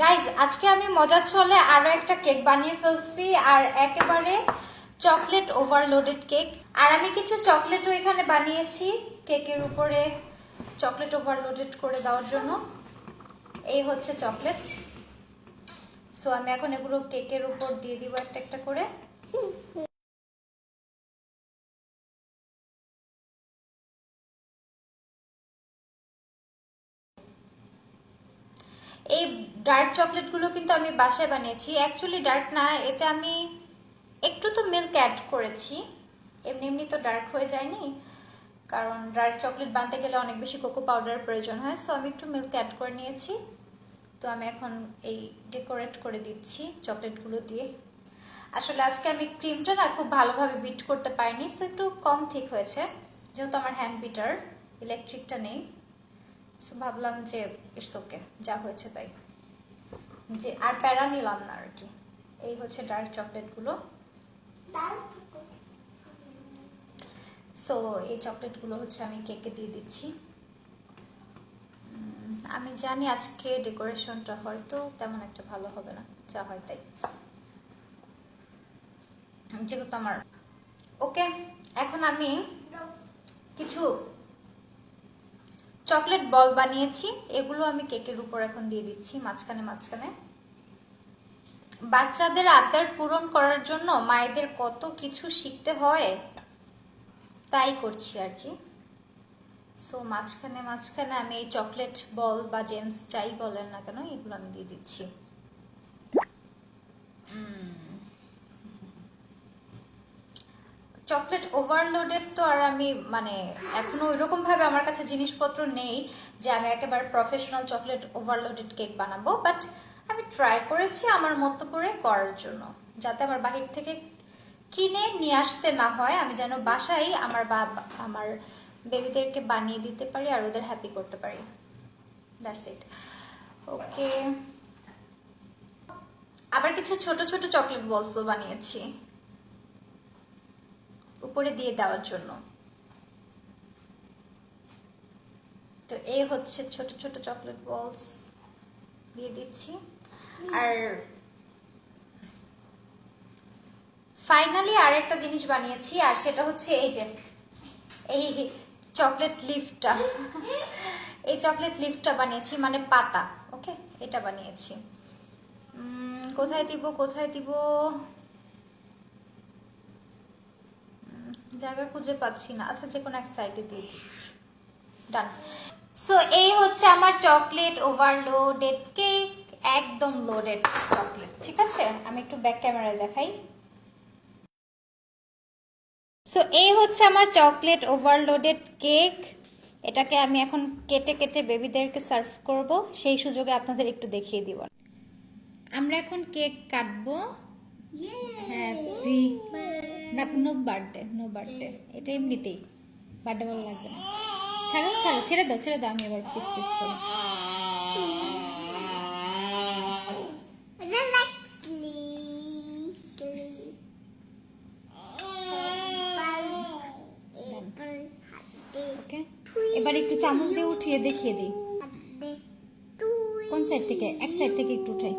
Guys আজকে আমি মজার ছলে আরো একটা কেক বানিয়ে ফেলছি আর একেবারে চকলেট ওভারলোডেড কেক। আর আমি কিছু চকলেটও এখানে বানিয়েছি কেকের উপরে চকলেট ওভারলোডেড করে দেওয়ার জন্য। এই হচ্ছে চকলেট। সো আমি এখন এগুলো কেকের উপর দিয়ে দিব একটা একটা করে। এই ডার্ক চকলেটগুলো কিন্তু আমি বাসায় বানিয়েছি। অ্যাকচুয়ালি ডার্ক না, এতে আমি একটু তো মিল্ক অ্যাড করেছি, এমনি এমনি তো ডার্ক হয়ে যায়নি, কারণ ডার্ক চকলেট বানাতে গেলে অনেক বেশি কোকো পাউডার প্রয়োজন হয়। সো আমি একটু মিল্ক অ্যাড করে নিয়েছি। তো আমি এখন এই ডেকোরেট করে দিচ্ছি চকলেটগুলো দিয়ে। আসলে আজকে আমি ক্রিমটা না খুব ভালোভাবে বিট করতে পারিনি, সো একটু কম ঠিক হয়েছে, যেহেতু আমার হ্যান্ড বিটার ইলেকট্রিকটা নেই। সো ভাবলাম যে ইটস ওকে, যা হয়েছে তাই, যে আর প্যারা নিলাম না আর কি। এই হচ্ছে ডার্ক চকলেটগুলো। সো এই চকলেটগুলো হচ্ছে আমি কেকে দিয়ে দিচ্ছি। আমি জানি আজকে ডেকোরেশনটা হয়তো তেমন একটা ভালো হবে না, যা হয় তাই, যেহেতু আমার ওকে। এখন আমি কিছু চকলেট বল বানিয়েছি, এগুলো আমি কেকের উপর এখন দিয়ে দিচ্ছি মাঝখানে মাঝখানে। বাচ্চাদের আবদার পূরণ করার জন্য মায়েদের কত কিছু শিখতে হয়, তাই করছি আর কি। সো মাঝখানে মাঝখানে আমি এই চকলেট বল বা জেমস যাই বলেন না কেন, এগুলো আমি দিয়ে দিচ্ছি। চকলেট ওভারলোডেড তো আর আমি মানে এখনো ওইরকম ভাবে আমার কাছে জিনিসপত্র নেই যে আমি একেবারে প্রফেশনাল চকলেট ওভারলোডেড কেক বানাবো, বাট আমি ট্রাই করেছি আমার মতো করে করার জন্য, যাতে আমার বাহির থেকে কিনে নিয়ে আসতে না হয়, আমি যেন বাসায় আমার বেবিদেরকে বানিয়ে দিতে পারি আর ওদের হ্যাপি করতে পারি। That's it. ওকে, আবার কিছু ছোট ছোট চকলেট বলসও বানিয়েছি উপরে দিয়ে দেওয়ার জন্য। তো এই হচ্ছে ছোট ছোট চকলেট বলস দিয়ে দিচ্ছি। আর ফাইনালি আর একটা জিনিস বানিয়েছি, আর সেটা হচ্ছে এই যে এই চকলেট লিফটটা। এই চকলেট লিফটটা বানিয়েছি, মানে পাতা। ওকে, এটা বানিয়েছি। কোথায় দিব কোথায় দিব, জায়গা খুঁজে পাচ্ছি না। আচ্ছা, যে কোনো এক সাইডে দিয়ে দিচ্ছি। ডান। সো এই হচ্ছে আমার চকলেট ওভারলোডেড কেক, একদম লোডেড চকলেট। ঠিক আছে, আমি একটু ব্যাক ক্যামেরায় দেখাই। সো এই হচ্ছে আমার চকলেট ওভারলোডেড কেক। এটাকে আমি এখন কেটে কেটে বেবিদেরকে সার্ভ করব, সেই সুযোগে আপনাদের একটু দেখিয়ে দিব। আমরা এখন কেক কাটবো। হ্যাপি না, নো বার্থডে, এটা এমনিতেই বার্থডে ভালো লাগবে না। ছাড়ো ছাড়ো, ছেড়ে দাও ছেড়ে দাও, আমি এবার পিস পিস করি। ওকে, এবার একটু চামচ দিয়ে উঠিয়ে দেখিয়ে দিই। কোন সাইড থেকে? এক সাইড থেকে একটু উঠাই।